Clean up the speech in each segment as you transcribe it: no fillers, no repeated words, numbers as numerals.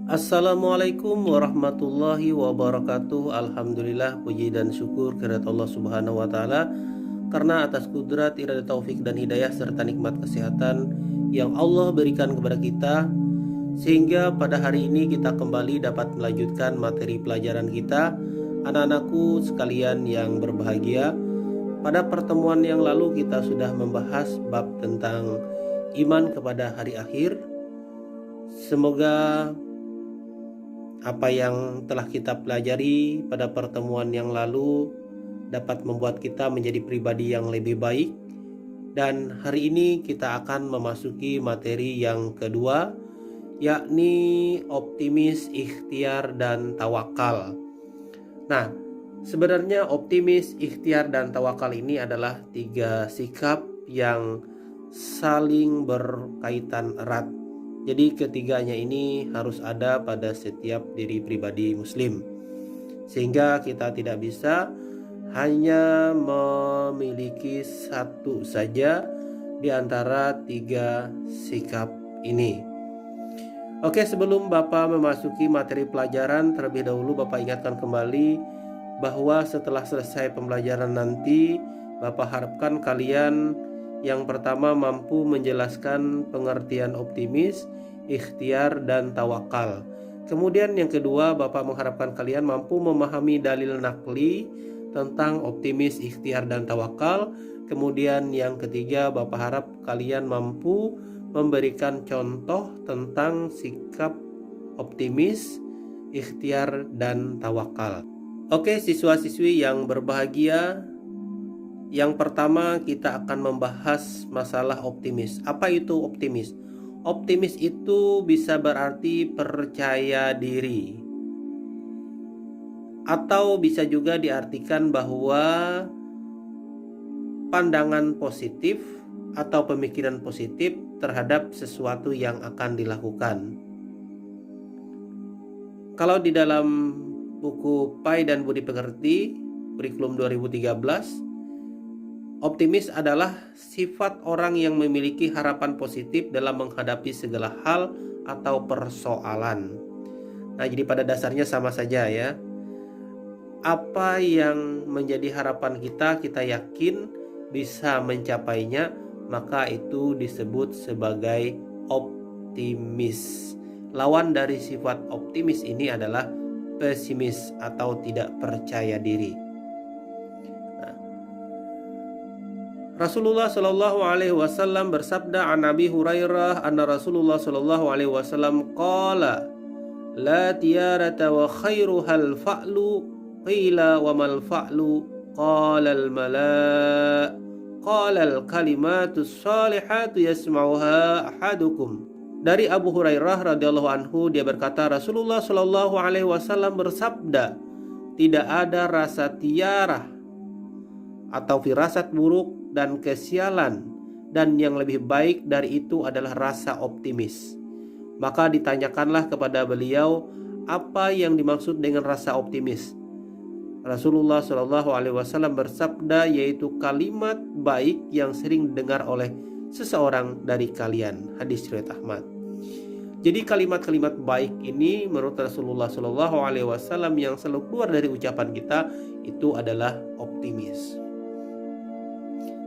Assalamualaikum warahmatullahi wabarakatuh. Alhamdulillah, puji dan syukur kehadirat Allah Subhanahu wa taala karena atas kudrat, irada, taufik dan hidayah serta nikmat kesehatan yang Allah berikan kepada kita, sehingga pada hari ini kita kembali dapat melanjutkan materi pelajaran kita. Anak-anakku sekalian yang berbahagia, pada pertemuan yang lalu kita sudah membahas bab tentang iman kepada hari akhir. Semoga apa yang telah kita pelajari pada pertemuan yang lalu dapat membuat kita menjadi pribadi yang lebih baik. Dan hari ini kita akan memasuki materi yang kedua, yakni optimis, ikhtiar, dan tawakal. Nah, sebenarnya optimis, ikhtiar, dan tawakal ini adalah tiga sikap yang saling berkaitan erat. Jadi ketiganya ini harus ada pada setiap diri pribadi muslim, sehingga kita tidak bisa hanya memiliki satu saja di antara tiga sikap ini. Oke, sebelum Bapak memasuki materi pelajaran, terlebih dahulu Bapak ingatkan kembali bahwa setelah selesai pembelajaran nanti, Bapak harapkan kalian yang pertama mampu menjelaskan pengertian optimis, ikhtiar, dan tawakal. Kemudian yang kedua, Bapak mengharapkan kalian mampu memahami dalil nakli tentang optimis, ikhtiar, dan tawakal. Kemudian yang ketiga, Bapak harap kalian mampu memberikan contoh tentang sikap optimis, ikhtiar, dan tawakal. Oke, siswa-siswi yang berbahagia, yang pertama kita akan membahas masalah optimis. Apa itu optimis? Optimis itu bisa berarti percaya diri, atau bisa juga diartikan bahwa pandangan positif atau pemikiran positif terhadap sesuatu yang akan dilakukan. Kalau di dalam buku Pai dan Budi Pekerti kurikulum 2013, optimis adalah sifat orang yang memiliki harapan positif dalam menghadapi segala hal atau persoalan. Nah, jadi pada dasarnya sama saja ya. Apa yang menjadi harapan kita, kita yakin bisa mencapainya, maka itu disebut sebagai optimis. Lawan dari sifat optimis ini adalah pesimis atau tidak percaya diri. Rasulullah Shallallahu Alaihi Wasallam bersabda an Abi Hurairah anna Rasulullah Shallallahu Alaihi Wasallam qala la tiyarata wa khairuhal fa'lu qila wa mal fa'lu qala al kalimatus salihatu yasma'uha ahadukum. Dari Abu Hurairah radhiyallahu anhu, dia berkata, Rasulullah Shallallahu Alaihi Wasallam bersabda, tidak ada rasa tiarah atau firasat buruk dan kesialan, dan yang lebih baik dari itu adalah rasa optimis. Maka ditanyakanlah kepada beliau apa yang dimaksud dengan rasa optimis. Rasulullah Shallallahu Alaihi Wasallam bersabda, yaitu kalimat baik yang sering didengar oleh seseorang dari kalian. Hadis riwayat Ahmad. Jadi kalimat-kalimat baik ini menurut Rasulullah Shallallahu Alaihi Wasallam yang selalu keluar dari ucapan kita itu adalah optimis.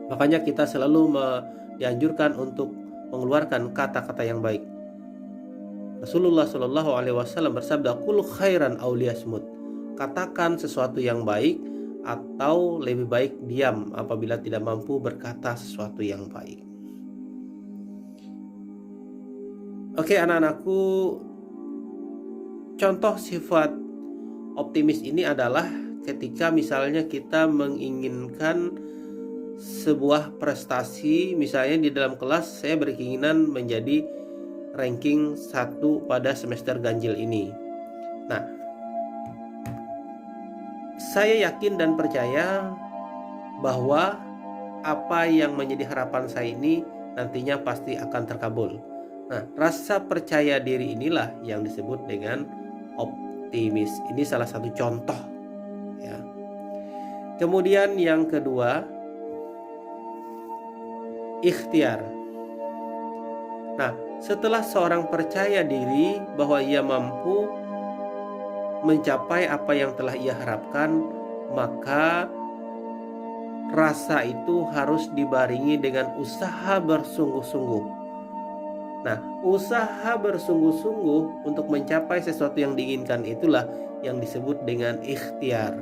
Makanya kita selalu dianjurkan untuk mengeluarkan kata-kata yang baik. Rasulullah Shallallahu Alaihi Wasallam bersabda, "Qul khairan aw liyasmut." Katakan sesuatu yang baik atau lebih baik diam apabila tidak mampu berkata sesuatu yang baik. Oke, anak-anakku, contoh sifat optimis ini adalah ketika misalnya kita menginginkan sebuah prestasi, misalnya di dalam kelas saya berkeinginan menjadi ranking 1 pada semester ganjil ini. Nah, saya yakin dan percaya bahwa apa yang menjadi harapan saya ini nantinya pasti akan terkabul. Nah, rasa percaya diri inilah yang disebut dengan optimis. Ini salah satu contoh ya. Kemudian yang kedua, ikhtiar. Nah, Setelah seorang percaya diri bahwa ia mampu mencapai apa yang telah ia harapkan, maka rasa itu harus dibarengi dengan usaha bersungguh-sungguh. Nah, usaha bersungguh-sungguh untuk mencapai sesuatu yang diinginkan itulah yang disebut dengan ikhtiar.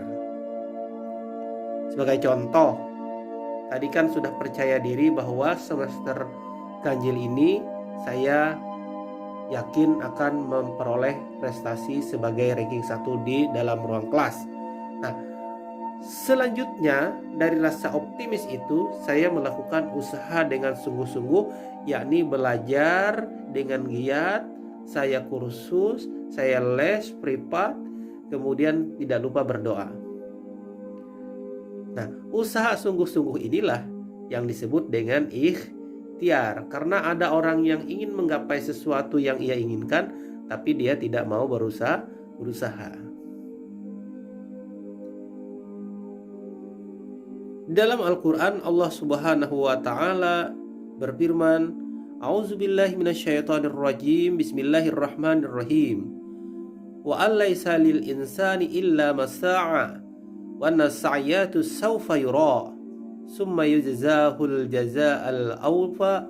Sebagai contoh, tadi kan sudah percaya diri bahwa semester ganjil ini saya yakin akan memperoleh prestasi sebagai ranking 1 di dalam ruang kelas. Nah, selanjutnya dari rasa optimis itu saya melakukan usaha dengan sungguh-sungguh, yakni belajar dengan giat, saya kursus, saya les privat, kemudian tidak lupa berdoa. Nah, usaha sungguh-sungguh inilah yang disebut dengan ikhtiar. Karena ada orang yang ingin menggapai sesuatu yang ia inginkan, tapi dia tidak mau berusaha. Dalam Al-Quran Allah Subhanahu wa Ta'ala berfirman, A'udzubillahi minasyaitonirrajim, Bismillahirrahmanirrahim. Wa allaysa lil insani illa masa'a wa anna sa'yatu sawfa yura summa yujzahul jazaa'al awfa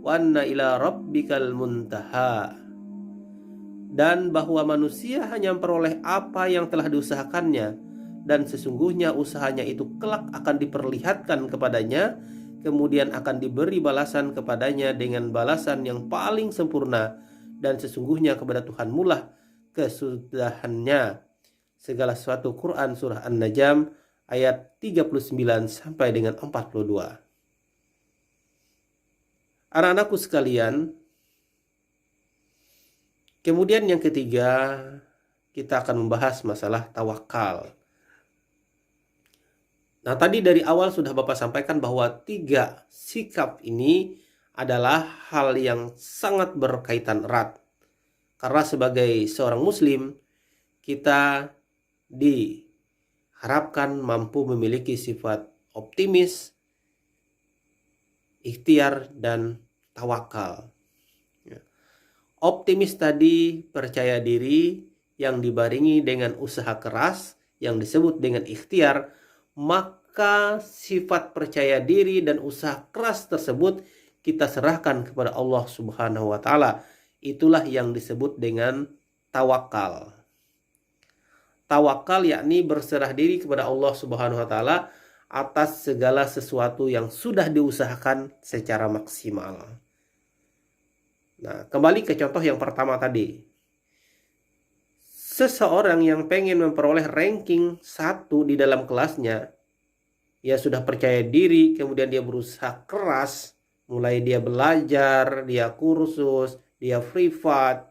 wa anna ila rabbikal muntaha. Dan bahwa manusia hanya memperoleh apa yang telah diusahakannya, dan sesungguhnya usahanya itu kelak akan diperlihatkan kepadanya, kemudian akan diberi balasan kepadanya dengan balasan yang paling sempurna, dan sesungguhnya kepada Tuhanmu lah kesudahannya segala sesuatu. Quran surah An-Najm ayat 39 sampai dengan 42. Anak-anakku sekalian, kemudian yang ketiga kita akan membahas masalah tawakal. Nah, tadi dari awal sudah Bapak sampaikan bahwa 3 sikap ini adalah hal yang sangat berkaitan erat. Karena sebagai seorang muslim, kita diharapkan mampu memiliki sifat optimis, ikhtiar, dan tawakal. Optimis tadi percaya diri yang dibarengi dengan usaha keras yang disebut dengan ikhtiar, maka sifat percaya diri dan usaha keras tersebut kita serahkan kepada Allah Subhanahu wa Ta'ala. Itulah yang disebut dengan tawakal. Tawakal yakni berserah diri kepada Allah Subhanahu wa Ta'ala atas segala sesuatu yang sudah diusahakan secara maksimal. Nah, kembali ke contoh yang pertama tadi. Seseorang yang pengen memperoleh ranking 1 di dalam kelasnya, ia sudah percaya diri, kemudian dia berusaha keras, mulai dia belajar, dia kursus, dia privat,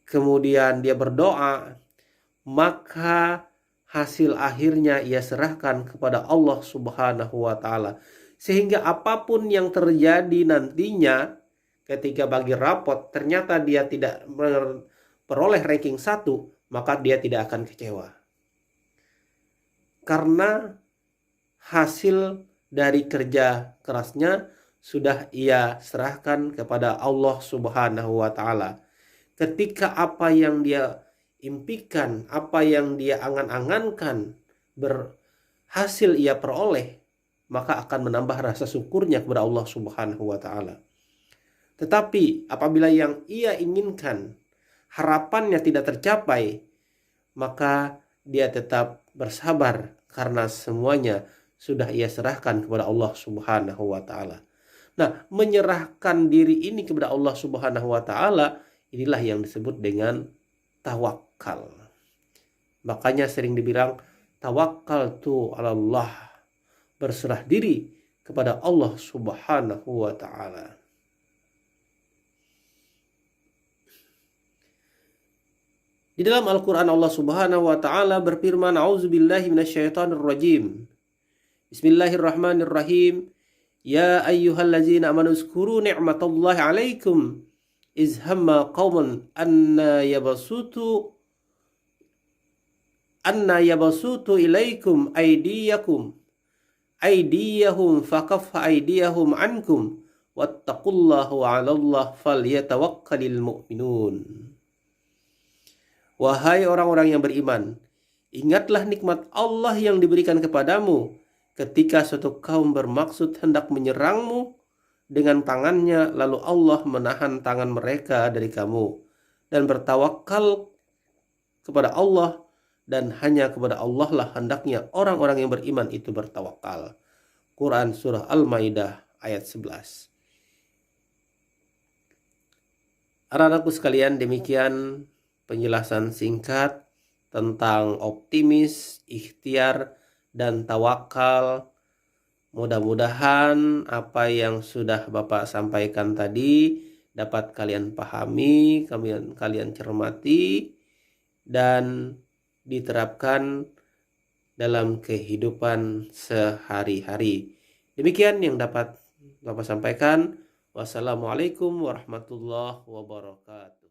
kemudian dia berdoa, maka hasil akhirnya ia serahkan kepada Allah Subhanahu wa Ta'ala. Sehingga apapun yang terjadi nantinya, ketika bagi rapot ternyata dia tidak memperoleh ranking 1, maka dia tidak akan kecewa. Karena hasil dari kerja kerasnya sudah ia serahkan kepada Allah Subhanahu wa Ta'ala. Ketika apa yang dia impikan, apa yang dia angan-angankan berhasil ia peroleh, maka akan menambah rasa syukurnya kepada Allah Subhanahu wa Ta'ala. Tetapi apabila yang ia inginkan, harapannya tidak tercapai, maka dia tetap bersabar karena semuanya sudah ia serahkan kepada Allah Subhanahu wa Ta'ala. Nah, menyerahkan diri ini kepada Allah Subhanahu wa Ta'ala, inilah yang disebut dengan tawakal. Makanya sering dibilang tawakkaltu 'ala Allah, berserah diri kepada Allah Subhanahu wa Ta'ala. Di dalam Al-Quran Allah Subhanahu wa Ta'ala berfirman, A'udzubillahi minasyaitonirrajim, Bismillahirrahmanirrahim. Ya ayyuhallazina amanu uzkuru ni'matallahi 'alaikum iz hamma qauman anna yabasutu ilaikum aydiyahum fakaffa aydiyahum ankum wattaqullaha 'alallah falyatawakkalul mu'minun. Wahai orang-orang yang beriman, ingatlah nikmat Allah yang diberikan kepadamu ketika suatu kaum bermaksud hendak menyerangmu dengan tangannya, lalu Allah menahan tangan mereka dari kamu, dan bertawakal kepada Allah, dan hanya kepada Allah lah hendaknya orang-orang yang beriman itu bertawakal. Quran Surah Al-Maidah ayat 11. Anak-anakku sekalian, demikian penjelasan singkat tentang optimis, ikhtiar, dan tawakal. Mudah-mudahan apa yang sudah Bapak sampaikan tadi dapat kalian pahami, kalian cermati, dan diterapkan dalam kehidupan sehari-hari. Demikian yang dapat Bapak sampaikan. Wassalamualaikum warahmatullahi wabarakatuh.